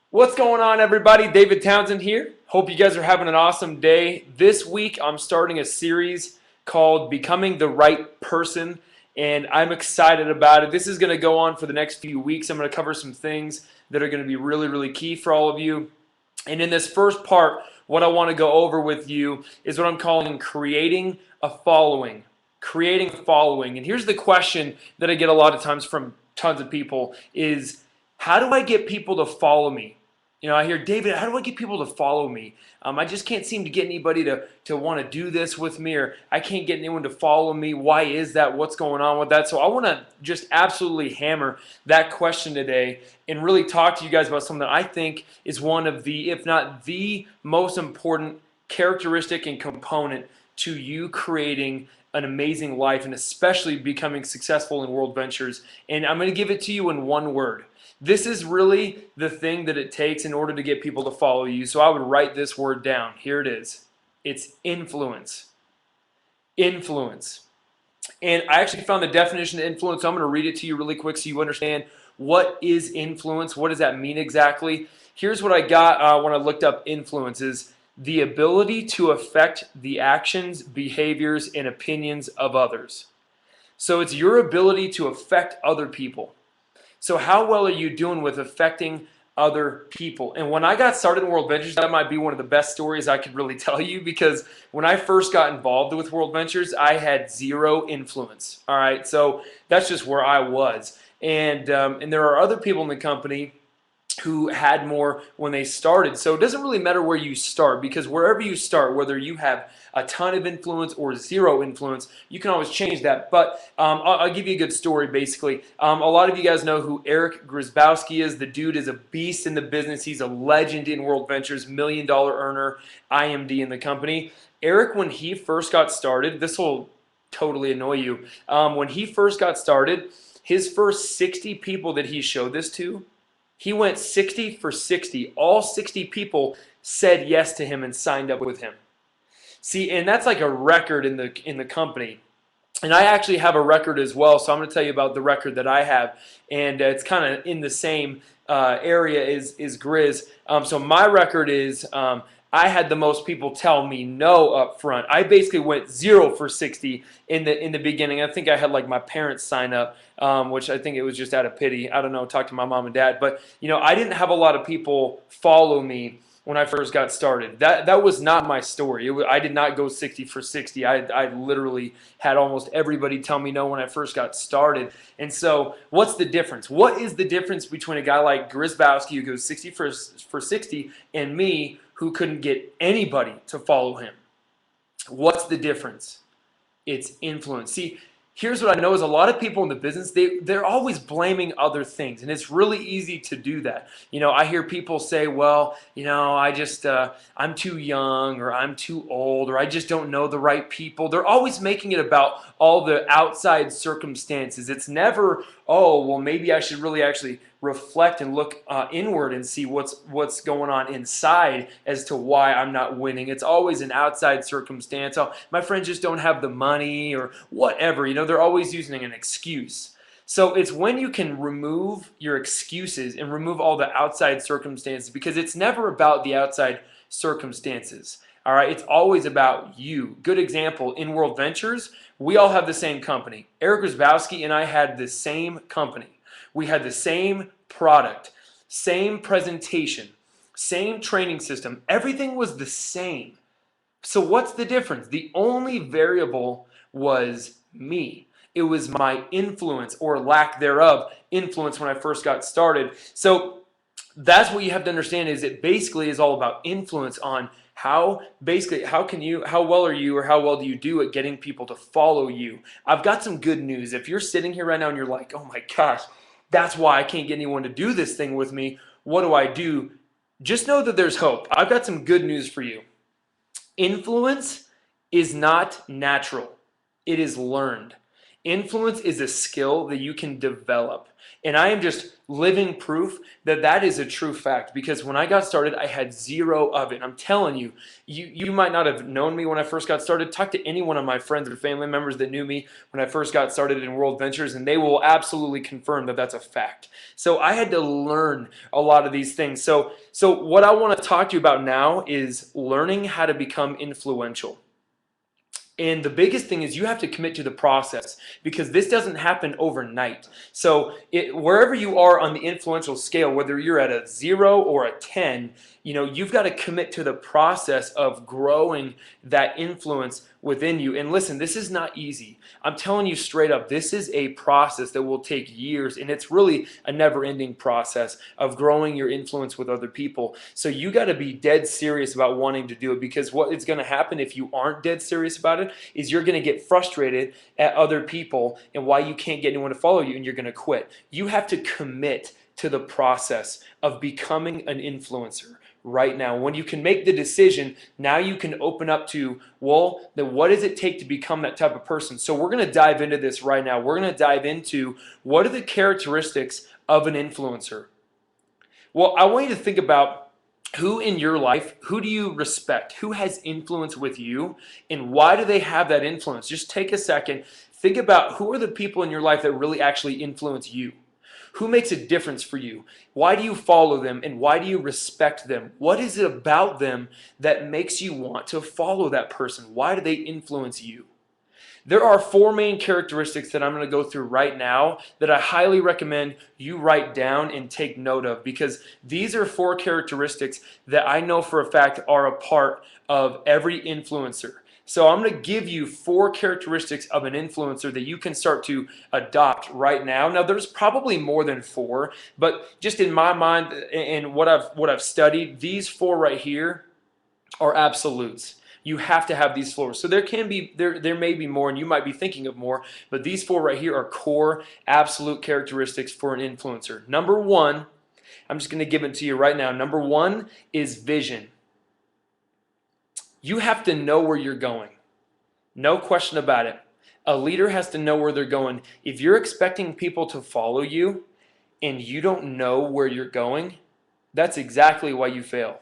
What's going on, everybody? David Townsend here. Hope you guys are having an awesome day. This week, I'm starting a series called Becoming the Right Person, and I'm excited about it. This is going to go on for the next few weeks. I'm going to cover some things that are going to be really, really key for all of you. And in this first part, what I want to go over with you is what I'm calling creating a following. Creating a following. And here's the question that I get a lot of times from tons of people is, how do I get people to follow me? I hear, David, how do I get people to follow me? I just can't seem to get anybody to want to do this with me, or I can't get anyone to follow me. Why is that? What's going on with that? So I want to just absolutely hammer that question today and really talk to you guys about something that I think is one of the, if not the most important characteristic and component to you creating an amazing life and especially becoming successful in world ventures. And I'm going to give it to you in one word. This is really the thing that it takes in order to get people to follow you. So I would write this word down. Here it is. It's influence. Influence. And I actually found the definition of influence. So I'm going to read it to you really quick so you understand what is influence. What does that mean exactly? Here's what I got when I looked up influence is the ability to affect the actions, behaviors, and opinions of others. So it's your ability to affect other people. So how well are you doing with affecting other people? And when I got started in World Ventures, that might be one of the best stories I could really tell you, because when I first got involved with World Ventures, I had zero influence. All right, so that's just where I was. And there are other people in the company who had more when they started. So it doesn't really matter where you start, because wherever you start, whether you have a ton of influence or zero influence, you can always change that. But I'll give you a good story, basically. A lot of you guys know who Eric Grzybowski is. The dude is a beast in the business. He's a legend in World Ventures, $1 million earner, IMD in the company. Eric, when he first got started, this will totally annoy you. When he first got started, his first 60 people that he showed this to, he went 60 for 60. All 60 people said yes to him and signed up with him. See, and that's like a record in the company. And I actually have a record as well, so I'm going to tell you about the record that I have, and it's kind of in the same area as Grizz. So my record is I had the most people tell me no up front. I basically went 0 for 60 in the beginning. I think I had like my parents sign up, which I think it was just out of pity. I don't know, talk to my mom and dad, but I didn't have a lot of people follow me when I first got started. That was not my story. I did not go 60 for 60. I literally had almost everybody tell me no when I first got started. And so what's the difference? What is the difference between a guy like Grzybowski who goes 60 for 60 and me who couldn't get anybody to follow him? What's the difference? It's influence. See, here's what I know is a lot of people in the business, they're always blaming other things, and it's really easy to do that. I hear people say, well, I'm too young, or I'm too old, or I just don't know the right people. They're always making it about all the outside circumstances. It's never, oh, well, maybe I should really actually reflect and look inward and see what's going on inside as to why I'm not winning. It's always an outside circumstance. Oh, my friends just don't have the money or whatever. They're always using an excuse. So it's when you can remove your excuses and remove all the outside circumstances, because it's never about the outside circumstances. All right, it's always about you. Good example, in World Ventures, we all have the same company. Eric Grzybowski and I had the same company. We had the same product, same presentation, same training system. Everything was the same. So what's the difference? The only variable was me. It was my influence, or lack thereof influence, when I first got started. So that's what you have to understand, is it basically is all about influence on how well are you, or how well do you do at getting people to follow you. I've got some good news. If you're sitting here right now and you're like, oh my gosh, that's why I can't get anyone to do this thing with me, what do I do? Just know that there's hope. I've got some good news for you. Influence is not natural. It is learned. Influence is a skill that you can develop. And I am just living proof that that is a true fact, because when I got started, I had zero of it. I'm telling you, you might not have known me when I first got started. Talk to any one of my friends or family members that knew me when I first got started in World Ventures, and they will absolutely confirm that that's a fact. So I had to learn a lot of these things. So what I want to talk to you about now is learning how to become influential. And the biggest thing is you have to commit to the process, because this doesn't happen overnight. So wherever you are on the influential scale, whether you're at a 0 or a 10, you've got to commit to the process of growing that influence within you. And listen, this is not easy. I'm telling you straight up, this is a process that will take years, and it's really a never-ending process of growing your influence with other people. So you got to be dead serious about wanting to do it, because what is going to happen if you aren't dead serious about it is you're going to get frustrated at other people and why you can't get anyone to follow you, and you're going to quit. You have to commit to the process of becoming an influencer right now. When you can make the decision, now you can open up to, well, then what does it take to become that type of person? So we're going to dive into this right now. We're going to dive into what are the characteristics of an influencer. Well, I want you to think about who in your life, who do you respect? Who has influence with you, and why do they have that influence? Just take a second, think about who are the people in your life that really actually influence you. Who makes a difference for you? Why do you follow them, and why do you respect them? What is it about them that makes you want to follow that person? Why do they influence you? There are 4 main characteristics that I'm going to go through right now that I highly recommend you write down and take note of, because these are 4 characteristics that I know for a fact are a part of every influencer. So I'm going to give you 4 characteristics of an influencer that you can start to adopt right now. Now, there's probably more than 4, but just in my mind and what I've studied, these 4 right here are absolutes. You have to have these 4. So there may be more, and you might be thinking of more, but these 4 right here are core, absolute characteristics for an influencer. Number 1, I'm just going to give it to you right now. Number 1 is vision. You have to know where you're going. No question about it. A leader has to know where they're going. If you're expecting people to follow you and you don't know where you're going, that's exactly why you fail.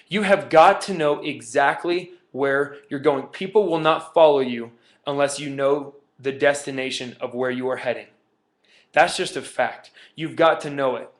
You have got to know exactly where you're going. People will not follow you unless you know the destination of where you are heading. That's just a fact. You've got to know it.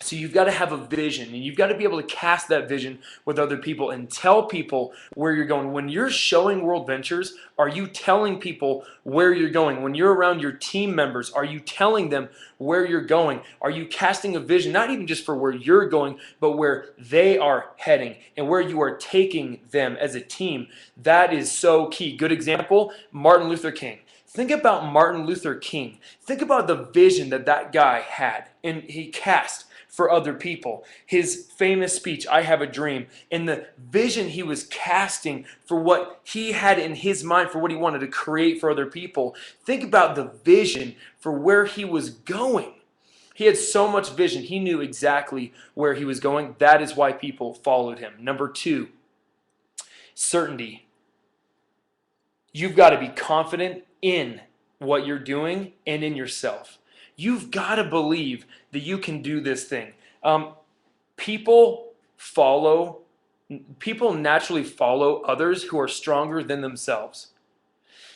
So you've got to have a vision, and you've got to be able to cast that vision with other people and tell people where you're going. When you're showing World Ventures, are you telling people where you're going? When you're around your team members, are you telling them where you're going? Are you casting a vision, not even just for where you're going, but where they are heading and where you are taking them as a team? That is so key. Good example, Martin Luther King. Think about Martin Luther King. Think about the vision that guy had and he cast for other people. His famous speech, I Have a Dream, and the vision he was casting for what he had in his mind, for what he wanted to create for other people. Think about the vision for where he was going. He had so much vision. He knew exactly where he was going. That is why people followed him. Number 2, certainty. You've got to be confident in what you're doing and in yourself. You've got to believe that you can do this thing. People naturally follow others who are stronger than themselves.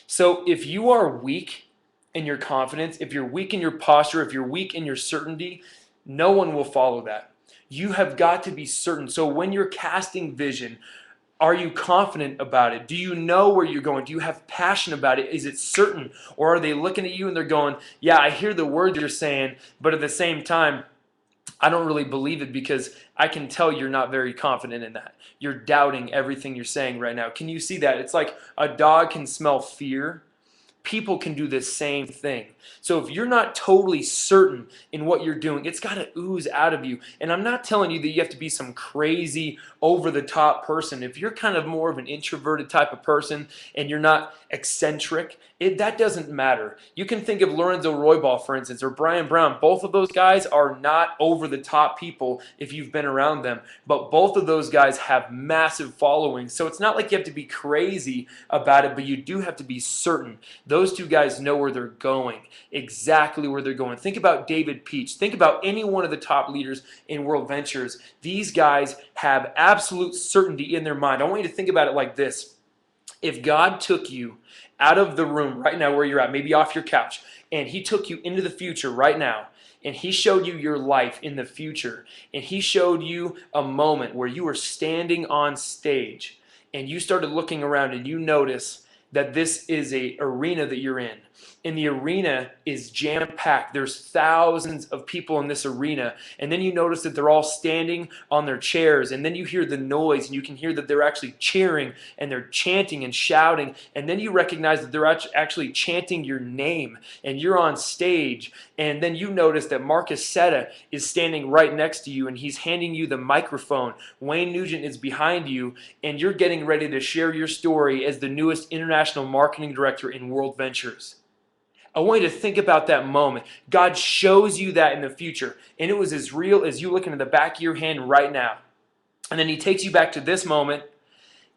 So if you are weak in your confidence, if you're weak in your posture, if you're weak in your certainty, no one will follow that. You have got to be certain. So when you're casting vision, are you confident about it? Do you know where you're going? Do you have passion about it? Is it certain? Or are they looking at you and they're going, yeah, I hear the words you're saying, but at the same time, I don't really believe it because I can tell you're not very confident in that. You're doubting everything you're saying right now. Can you see that? It's like a dog can smell fear. People can do the same thing. So if you're not totally certain in what you're doing, it's got to ooze out of you. And I'm not telling you that you have to be some crazy over-the-top person. If you're kind of more of an introverted type of person and you're not eccentric, that doesn't matter. You can think of Lorenzo Roybal, for instance, or Brian Brown. Both of those guys are not over-the-top people if you've been around them. But both of those guys have massive followings. So it's not like you have to be crazy about it, but you do have to be certain Those two guys know where they're going, exactly where they're going. Think about David Peach. Think about any one of the top leaders in World Ventures. These guys have absolute certainty in their mind. I want you to think about it like this. If God took you out of the room right now where you're at, maybe off your couch, and he took you into the future right now, and he showed you your life in the future, and he showed you a moment where you were standing on stage, and you started looking around and you notice that this is a arena that you're in, and the arena is jam-packed. There's thousands of people in this arena, and then you notice that they're all standing on their chairs, and then you hear the noise, and you can hear that they're actually cheering, and they're chanting and shouting, and then you recognize that they're actually chanting your name, and you're on stage, and then you notice that Marcus Setta is standing right next to you, and he's handing you the microphone. Wayne Nugent is behind you, and you're getting ready to share your story as the newest international marketing director in World Ventures. I want you to think about that moment. God shows you that in the future, and it was as real as you looking at the back of your hand right now. And then he takes you back to this moment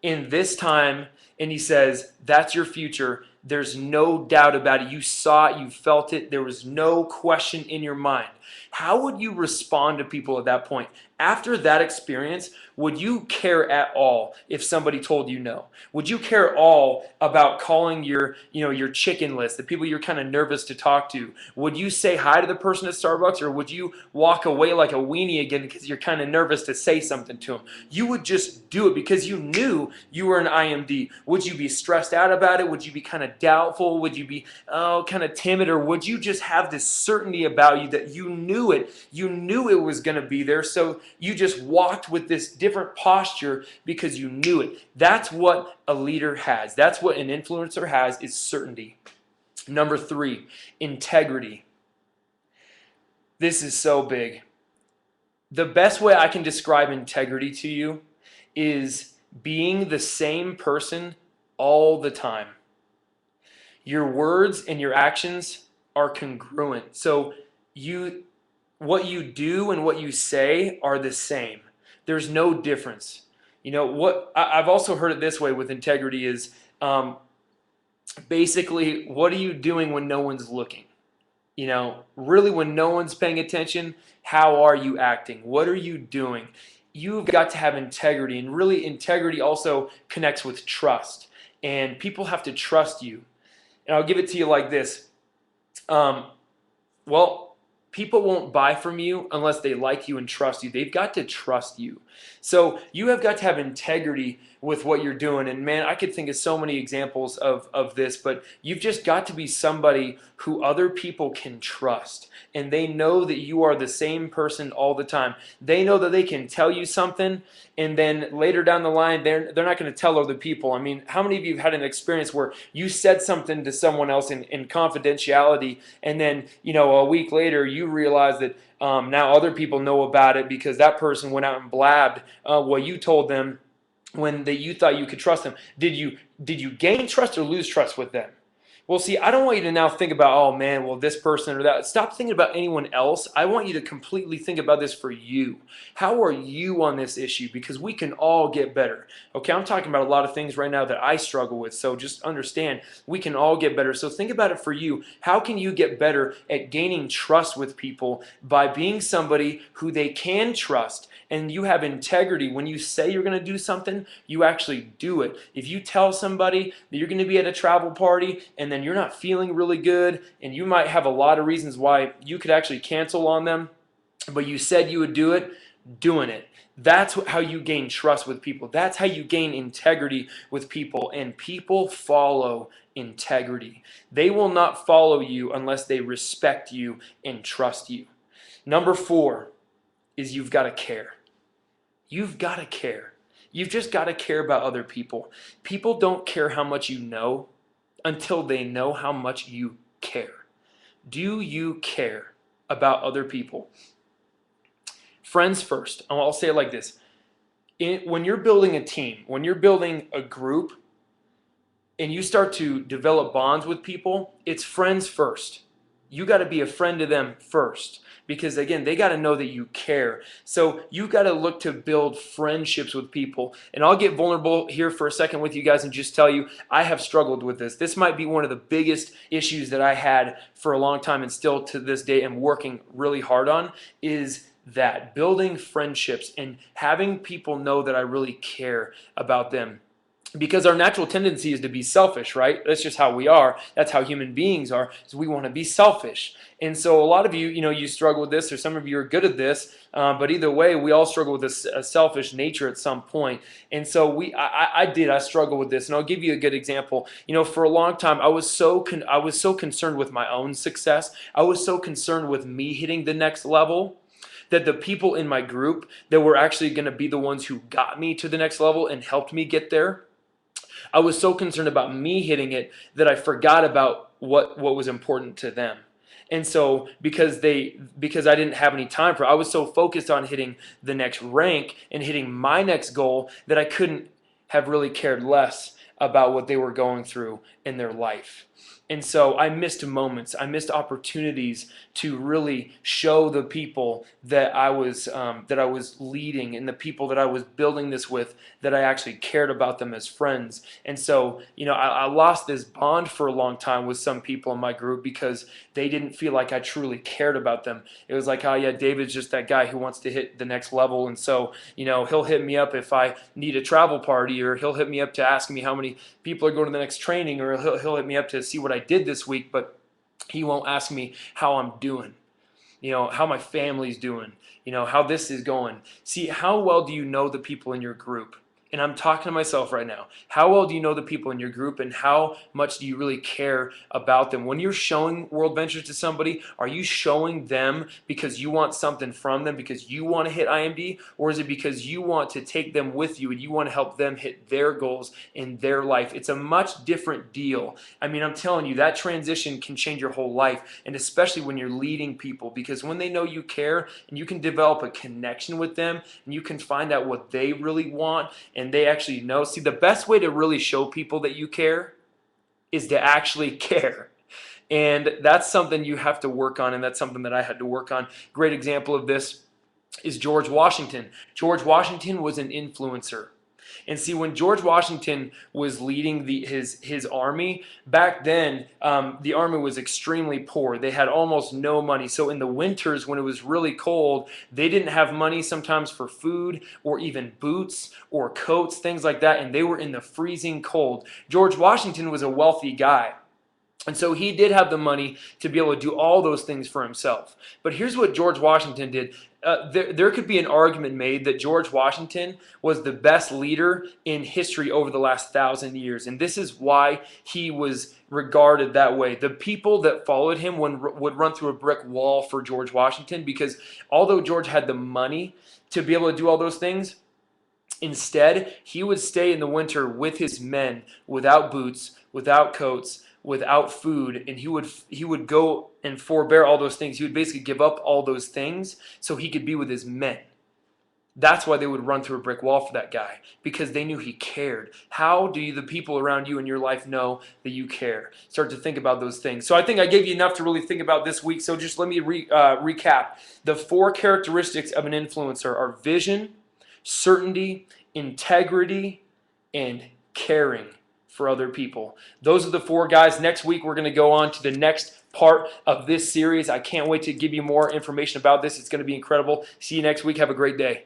in this time, and he says, that's your future. There's no doubt about it. You saw it, you felt it. There was no question in your mind. How would you respond to people at that point? After that experience, would you care at all if somebody told you no? Would you care at all about calling your chicken list, the people you're kind of nervous to talk to? Would you say hi to the person at Starbucks, or would you walk away like a weenie again because you're kind of nervous to say something to them? You would just do it because you knew you were an IMD. Would you be stressed out about it? Would you be kind of doubtful? Would you be kind of timid? Or would you just have this certainty about you that you knew it? You knew it was going to be there, so you just walked with this different posture because you knew it. That's what a leader has. That's what an influencer has, is certainty. Number 3, integrity. This is so big. The best way I can describe integrity to you is being the same person all the time. Your words and your actions are congruent. So what you do and what you say are the same. There's no difference. What I've also heard it this way with integrity is basically, what are you doing when no one's looking? Really, when no one's paying attention, how are you acting? What are you doing? You've got to have integrity, and really integrity also connects with trust, and people have to trust you. And I'll give it to you like this. People won't buy from you unless they like you and trust you. They've got to trust you. So you have got to have integrity with what you're doing. And man, I could think of so many examples of this, but you've just got to be somebody who other people can trust. And they know that you are the same person all the time. They know that they can tell you something, and then later down the line, they're not going to tell other people. I mean, how many of you have had an experience where you said something to someone else in confidentiality, and then a week later you realize that now other people know about it because that person went out and blabbed what you told them when you thought you could trust them. Did you gain trust or lose trust with them? Well, see, I don't want you to now think about, oh man, well, this person or that. Stop thinking about anyone else. I want you to completely think about this for you. How are you on this issue? Because we can all get better. Okay, I'm talking about a lot of things right now that I struggle with, so just understand, we can all get better. So think about it for you. How can you get better at gaining trust with people by being somebody who they can trust? And you have integrity. When you say you're going to do something, you actually do it. If you tell somebody that you're going to be at a travel party and then you're not feeling really good, and you might have a lot of reasons why you could actually cancel on them, but you said you would do it, doing it. That's how you gain trust with people. That's how you gain integrity with people. And people follow integrity. They will not follow you unless they respect you and trust you. Number 4 is you've got to care. You've got to care. You've just got to care about other people. People don't care how much you know until they know how much you care. Do you care about other people? Friends first. I'll say it like this. When you're building a team, when you're building a group, and you start to develop bonds with people, it's friends first. you got to be a friend to them first. Because again, they got to know that you care. So you got to look to build friendships with people. And I'll get vulnerable here for a second with you guys and just tell you, I have struggled with this. This might be one of the biggest issues that I had for a long time and still to this day am working really hard on, is that building friendships and having people know that I really care about them. Because our natural tendency is to be selfish, right? That's just how we are. That's how human beings are. So we want to be selfish. And so a lot of you, you struggle with this, or some of you are good at this. But either way, we all struggle with a selfish nature at some point. And so I struggle with this. And I'll give you a good example. For a long time, I was so concerned with my own success. I was so concerned with me hitting the next level, that the people in my group that were actually going to be the ones who got me to the next level and helped me get there, I was so concerned about me hitting it that I forgot about what was important to them. And so because I didn't have any time for it, I was so focused on hitting the next rank and hitting my next goal that I couldn't have really cared less about what they were going through in their life. And so I missed moments, I missed opportunities to really show the people that I was leading, and the people that I was building this with, that I actually cared about them as friends. And so, I lost this bond for a long time with some people in my group because they didn't feel like I truly cared about them. It was like, oh yeah, David's just that guy who wants to hit the next level, and so, he'll hit me up if I need a travel party, or he'll hit me up to ask me how many people are going to the next training, or he'll hit me up to see what I did this week, but he won't ask me how I'm doing, how my family's doing, how this is going. See, how well do you know the people in your group? And I'm talking to myself right now. How well do you know the people in your group, and how much do you really care about them? When you're showing World Ventures to somebody, are you showing them because you want something from them, because you want to hit IMD, or is it because you want to take them with you and you want to help them hit their goals in their life? It's a much different deal. I mean, I'm telling you, that transition can change your whole life, and especially when you're leading people, because when they know you care and you can develop a connection with them and you can find out what they really want, and they actually know. See, the best way to really show people that you care is to actually care. And that's something you have to work on, and that's something that I had to work on. Great example of this is George Washington. George Washington was an influencer. And see, when George Washington was leading his army, back then, the army was extremely poor. They had almost no money. So in the winters, when it was really cold, they didn't have money sometimes for food or even boots or coats, things like that, and they were in the freezing cold. George Washington was a wealthy guy. And so he did have the money to be able to do all those things for himself. But here's what George Washington did. There could be an argument made that George Washington was the best leader in history over the last 1,000 years. And this is why he was regarded that way. The people that followed him would run through a brick wall for George Washington, because although George had the money to be able to do all those things, instead, he would stay in the winter with his men without boots, without coats, without food, and he would go and forbear all those things. He would basically give up all those things so he could be with his men. That's why they would run through a brick wall for that guy, because they knew he cared. How do the people around you in your life know that you care? Start to think about those things. So I think I gave you enough to really think about this week. So just let me recap. The 4 characteristics of an influencer are vision, certainty, integrity, and caring for other people. Those are the 4 guys. Next week, we're going to go on to the next part of this series. I can't wait to give you more information about this. It's going to be incredible. See you next week. Have a great day.